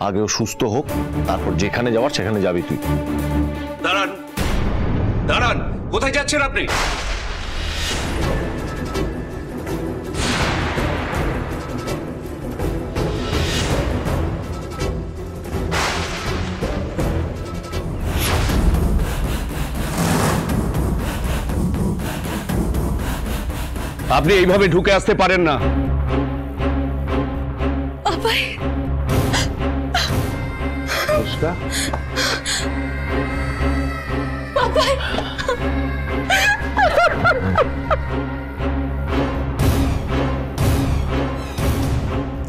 আগে ও সুস্থ হোক, তারপর যেখানে যাওয়ার সেখানে যাবি তুই। দাঁড়ান দাঁড়ান, কোথায় যাচ্ছেন আপনি? আপনি এইভাবে ঢুকে আসতে পারেন না।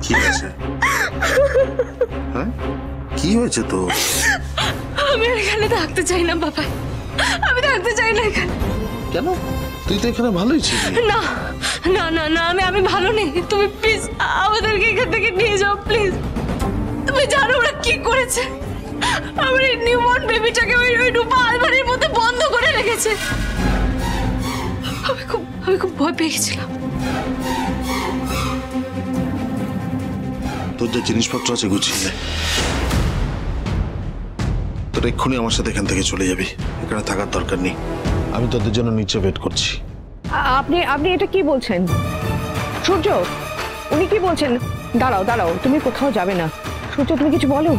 কি হয়েছে? হ্যাঁ, কি হয়েছে তো? আমি এখানে থাকতে চাই না বাবা, আমি থাকতে চাই না এখানে। কেন? তুই তো এখানে ভালোই ছিলি। না না না না, আমি ভালো নেই। তুমি প্লিজ আমাদেরকে এখান থেকে নিয়ে যাও প্লিজ। তুমি জানো ওরা কি করেছে? আমার এই নিউবর্ন বেবিটাকে ওই রূপা আলমারির মধ্যে বন্ধ করে রেখেছে। আমি খুব ভয় পেয়ে গেছিলাম। তোর যে জিনিসপত্র আছে গুছিয়ে তোর এক্ষুনি আমার সাথে এখান থেকে চলে যাবি, এখানে থাকার দরকার নেই। আমি তোদের জন্য নিচে ওয়েট করছি। আপনি এটা কি বলছেন সূর্য? উনি কি বলছেন? দাঁড়াও দাঁড়াও, তুমি কোথাও যাবে না। সূর্য তুমি কিছু বলো।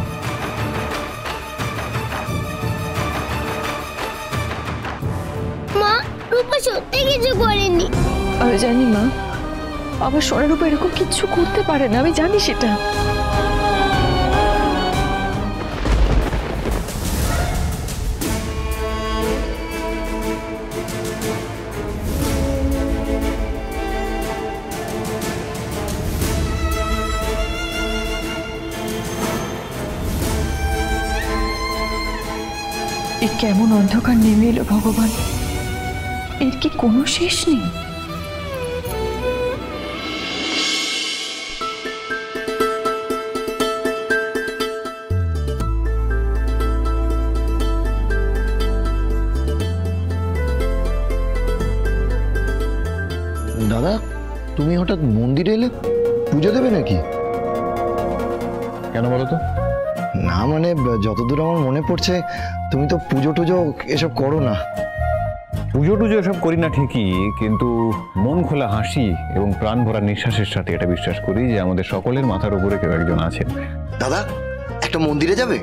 মা, রূপা সত্যি কিছু করেনি। আমি জানি মা, আমার সোনার রূপা এরকম কিচ্ছু করতে পারে না, আমি জানি সেটা। কেমন অন্ধকার নেমে এলো ভগবান, এর কি কোনো শেষ নেই? দাদা, তুমি হঠাৎ মন্দিরে এলে? পুজো দেবে নাকি? কেন বলো তো? না মানে যতদূর আমার মনে পড়ছে তুমি তো পুজো টুজো এসব করো না। পুজো টুজো এসব করি না ঠিকই, কিন্তু মন খোলা হাসি এবং প্রাণ ভরা নিঃশ্বাসের সাথে এটা বিশ্বাস করি যে আমাদের সকলের মাথার উপরে কেউ একজন আছেন। দাদা, একটা মন্দিরে যাবে?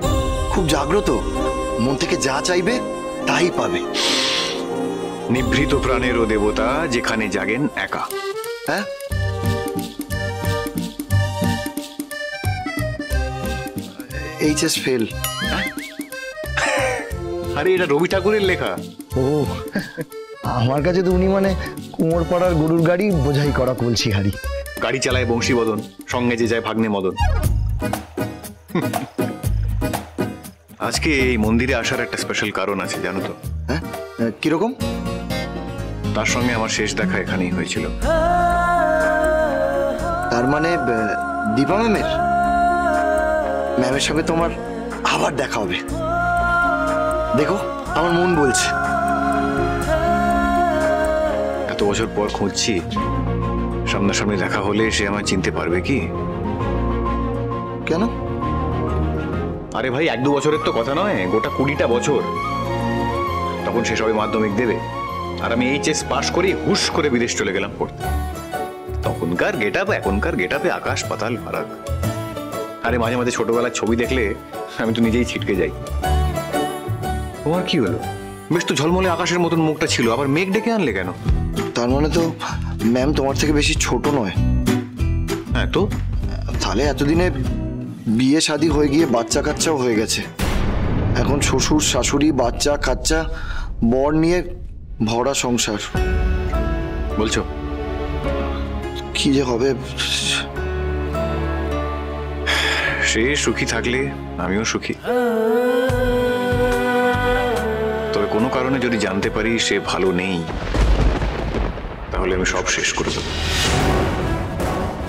খুব জাগ্রত, মন থেকে যা চাইবে তাই পাবে। নিভৃত প্রাণেরও দেবতা যেখানে জাগেন একা। হ্যাঁ, এইচএস ফেল। আরে এটা রবি ঠাকুরের লেখা। ও, আমার কাছে তো উনি মানে কুমোরপাড়ার গরুর গাড়ি বোঝাই করা কলসি হাড়ি। গাড়ি চালায় বংশীবদন, সঙ্গে যে যায় ভাগ্নে মদন। আজকে এই মন্দিরে আসার একটা স্পেশাল কারণ আছে জানো তো? হ্যাঁ, কিরকম? তার সঙ্গে আমার শেষ দেখা এখানেই হয়েছিল। তার মানে দীপা ম্যামের সঙ্গে তোমার আবার দেখা হবে। দেখো, আমার মন বলছে। এত বছর পর খুঁজছি, সামনাসামনি দেখা হলে সে আমায় চিনতে পারবে কি? কেন? আরে ভাই, 1-2 বছরের তো কথা নয়, গোটা 20টা বছর। তখন সে সবে মাধ্যমিক দেবে, আর আমি এইচএস পাশ করে হুশ করে বিদেশ চলে গেলাম পড়তে। তখনকার গেটআপ এখনকার গেটআপে আকাশ পাতাল ফারাক। আরে মাঝে মাঝে ছোটবেলার ছবি দেখলে আমি তো নিজেই ছিটকে যাই। তোমার কি হলো? বেশ তো ঝলমলে আকাশের মতন মুখটা ছিল, আবার মেঘ ডেকে আনলে কেন? তার মানে তো ম্যাম তোমার থেকে বেশি ছোট নয়। হ্যাঁ তো? তাহলে এতদিনে বিয়ে শাদী হয়ে গিয়ে বাচ্চা কাচ্চাও হয়ে গেছে। এখন শ্বশুর শাশুড়ি বাচ্চা কাচ্চা বর নিয়ে ভরা সংসার। বলছো কি যে হবে। সে সুখী থাকলে আমিও সুখী। তবে কোনো কারণে যদি জানতে পারি সে ভালো নেই, তাহলে আমি সব শেষ করে দেব।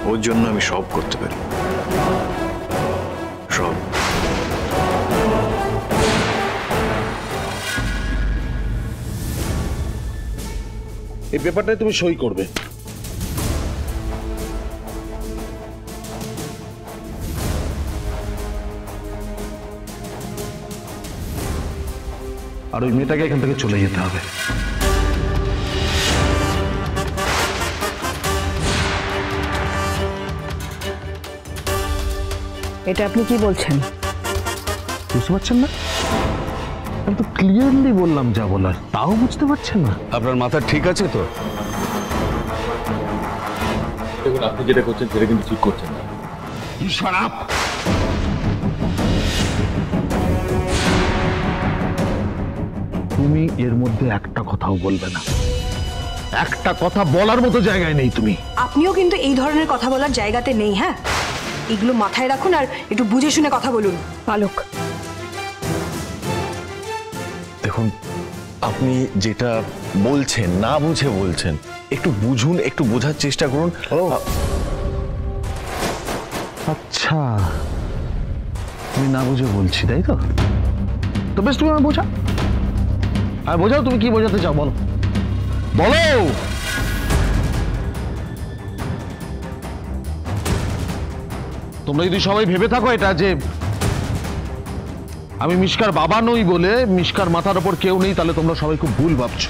ওর জন্য আমি সব করতে পারি, সব। এই পেপারটায় তুমি সই করবে। আর ওই মেয়েটাকে এখান থেকে চলে যেতে হবে। এটা আপনি কি বলছেন? বুঝতে পারছেন না? আমি তো ক্লিয়ারলি বললাম যা বলার, তাও বুঝতে পারছেন না? আপনার মাথা ঠিক আছে তো? দেখুন, আপনি যেটা করছেন সেটা কিন্তু ঠিক করছেন না। শরাব! তুমি এর মধ্যে একটা কথাও বলবে না, একটা কথা বলার মতো জায়গায় নেই তুমি। আপনিও কিন্তু এই ধরনের কথা বলার জায়গাতে নেই। হ্যাঁ, এগুলো মাথায় রাখুন আর একটু বুঝে শুনে কথা বলুন। পালক, দেখুন, আপনি যেটা বলছেন না বুঝে বলছেন, একটু বুঝুন, একটু বোঝার চেষ্টা করুন। আচ্ছা, আমি না বুঝে বলছি, তাই তো? তো বেশ, তুমি আমি বোঝা, আর বোঝাও, তুমি কি বোঝাতে চাও বলো, বলো। তোমরা যদি সবাই ভেবে থাকো এটা যে আমি মিশকার বাবা নই বলে মিশকার মাথার ওপর কেউ নেই, তাহলে তোমরা সবাই খুব ভুল ভাবছো।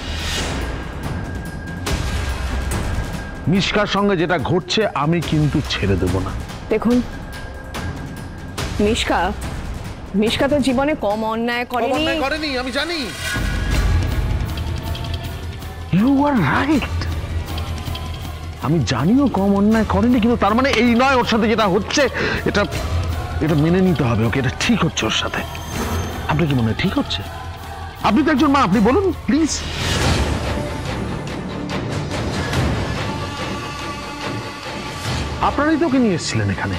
মিশকার সঙ্গে যেটা ঘটছে আমি কিন্তু ছেড়ে দেব না। দেখুন, মিশকা তো জীবনে কম অন্যায় করেনি। আমি জানি। ইউ আর রাইট, আমি জানিও কম অন্যায় করেনি, কিন্তু তার মানে এই নয় ওর সাথে যেটা হচ্ছে এটা এটা মেনে নিতে হবে ওকে, এটা ঠিক হচ্ছে ওর সাথে। আপনি কি মনে হয় ঠিক হচ্ছে? আপনি তো একজন মা, আপনি বলুন প্লিজ। আপনারাই তো ওকে নিয়ে এসেছিলেন এখানে,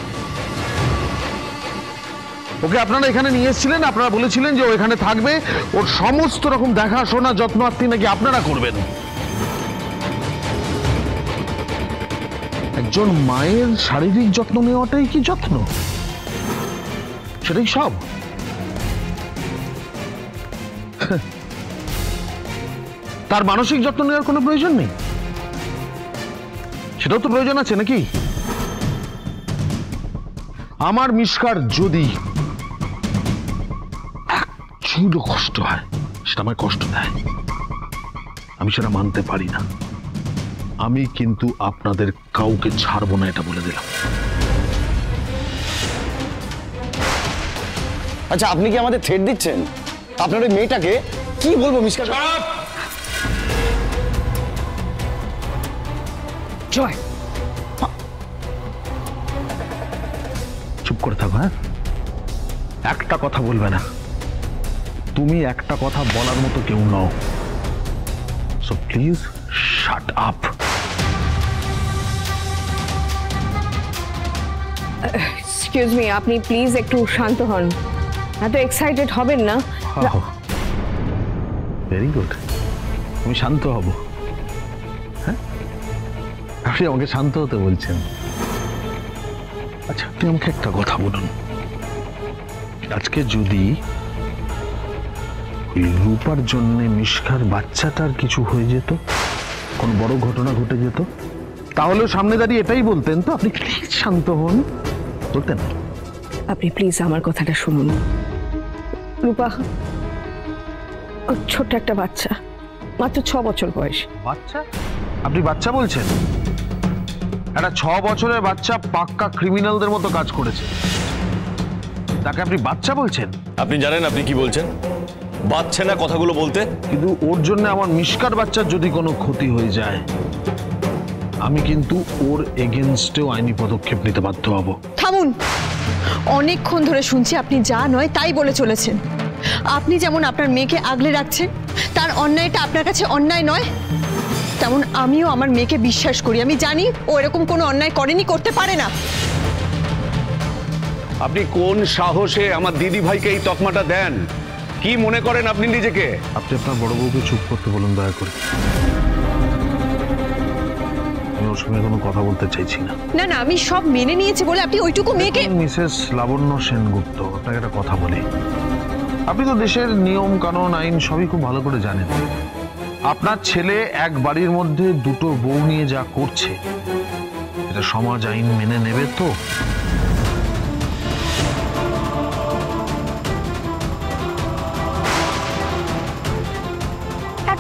ওকে আপনারা এখানে নিয়ে এসেছিলেন, আপনারা বলেছিলেন যে ও এখানে থাকবে, ওর সমস্ত রকম দেখাশোনা যত্ন আত্মি নাকি আপনারা করবেন। একজন মায়ের শারীরিক যত্ন নেওয়াটাই কি যত্ন? সেটাই সব? তার মানসিক যত্ন নেওয়ার কোনো প্রয়োজন নেই? সেটাও তো প্রয়োজন আছে নাকি? আমার মিশকার যদি একচুলও কষ্ট হয়, সেটা আমার কষ্ট দেয়, আমি সেটা মানতে পারি না। আমি কিন্তু আপনাদের কাউকে ছাড়বো না, এটা বলে দিলাম। আচ্ছা, আপনি কি আমাদের থ্রেট দিচ্ছেন? আপনার ওই মেয়েটাকে কি বলবো মিশকা? জয়, চুপ করে থাকো। হ্যাঁ, একটা কথা বলবে না, তুমি একটা কথা বলার মতো কেউ নও, so please shut up. Excuse me, আপনি প্লিজ একটু শান্ত হন, এত এক্সাইটেড হবেন না। ভেরি গুড, আমি শান্ত হব? হ্যাঁ, আপনি আমাকে শান্ত হতে বলছেন? আচ্ছা, আপনি আমাকে একটা কথা বলুন, আজকে যদি ওই রূপার জন্য মিশকার বাচ্চাটার কিছু হয়ে যেত, কোনো বড় ঘটনা ঘটে যেত, তাহলেও সামনে দাঁড়িয়ে এটাই বলতেন তো, আপনি প্লিজ শান্ত হন বলতেন? আপনি প্লিজ আমার কথাটা শুনুন। রূপা ছোট্ট একটা বাচ্চা, মাত্র 6 বছর বয়স। বাচ্চা? আপনি বাচ্চা বলছেন? একটা 6 বছরের বাচ্চা পাক্কা ক্রিমিনালদের মতো কাজ করেছে, তাকে আপনি বাচ্চা বলছেন? আপনি জানেন আপনি কি বলছেন? বাচ্চা না কথাগুলো বলতে? কিন্তু ওর জন্য আমার মিশকার বাচ্চার যদি কোনো ক্ষতি হয়ে যায়, আমি কিন্তু ওর এগেনস্টেও আইনি পদক্ষেপ নিতে বাধ্য হব। থামুন, অনেকক্ষণ ধরে শুনছি আপনি যা নয় তাই বলে চলেছেন। আপনি যেমন আপনার মেয়েকে আগলে রাখছেন, তার অন্যায়টা আপনার কাছে অন্যায় নয়, তেমন আমিও আমার মেয়েকে বিশ্বাস করি। আমি জানি ও এরকম কোনো অন্যায় করেনি, করতে পারে না। আপনি কোন সাহসে আমার দিদি ভাইকে এই তকমাটা দেন? কি মনে করেন আপনি নিজেকে? আপনি আপনার বড় বউকে চুপ করতে বলুন দয়া করে, আমি ওর সঙ্গে কোনো কথা বলতে চাইছি না। না না, আমি সব মেনে নিয়েছি বলে আপনি ওইটুকু মেয়েকে। মিসেস লাবণ্য সেনগুপ্ত, আপনাকে একটা কথা বলি, আপনি তো দেশের নিয়ম কানুন আইন সবই খুব ভালো করে জানেন। আপনার ছেলে এক বাড়ির মধ্যে দুটো বউ নিয়ে যা করছে, এটা সমাজ আইন মেনে নেবে তো?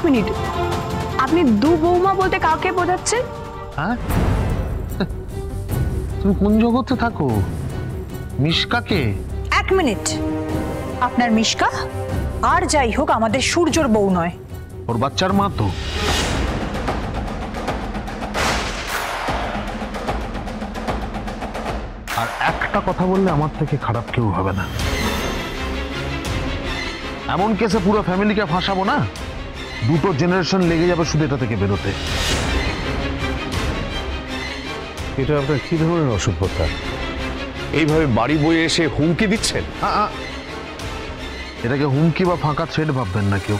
মিনিট, আপনি দু বৌমা বলতে কাকে বোঝাচ্ছেন? হ্যাঁ, তুমি কোন জগতে থাকো? মিশকাকে? এক মিনিট, আপনার মিশকা আর যাই হোক আমাদের সূর্যর বউ নয়। ওর বাচ্চার মা তো। আর একটা কথা বললে আমার থেকে খারাপ কেউ হবে না। এমন কেসে পুরো ফ্যামিলিকে ফাঁসাবো না, দুটো জেনারেশন লেগে যাবে শুধু এটা থেকে বেরোতে। এটা আপনার কি ধরনের অসভ্যতা? এইভাবে বাড়ি বয়ে এসে হুমকি দিচ্ছেন? এটাকে হুমকি বা ফাঁকা থ্রেড ভাববেন না কেউ।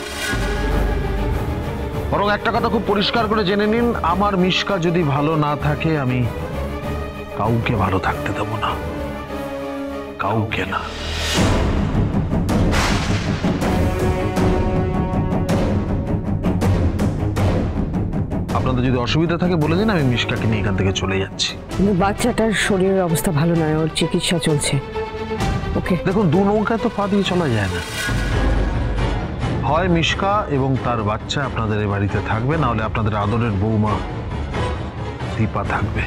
বরং একটা কথা খুব পরিষ্কার করে জেনে নিন, আমার মিশকা যদি ভালো না থাকে আমি কাউকে ভালো থাকতে দেব না, কাউকে না। আপনাদের যদি অসুবিধা থাকে বলে দিন, আমি মিশকাকে নিয়ে এখান থেকে চলে যাচ্ছি। কিন্তু বাচ্চাটার শরীরের অবস্থা ভালো নয়, ওর চিকিৎসা চলছে। ওকে দেখুন, দু নৌকায় তো পা দিয়ে চলা যায় না। হয় মিশকা এবং তার বাচ্চা আপনাদের এই বাড়িতে থাকবে, না হলে আপনাদের আদরের বৌমা দীপা থাকবে।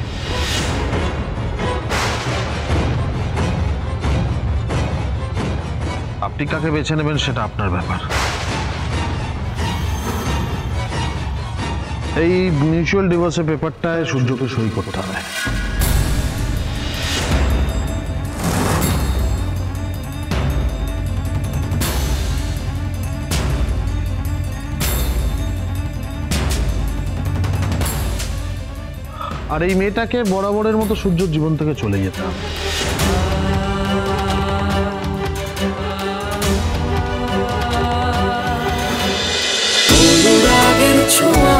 আপনি কাকে বেছে নেবেন সেটা আপনার ব্যাপার। এই মিউচুয়াল ডিভোর্সের পেপারটায় সূর্যকে সই করতে হবে। আর এই মেয়েটাকে বরাবরের মতো সূর্যর জীবন থেকে চলে যেতে হবে। অনুরাগের ছোঁয়া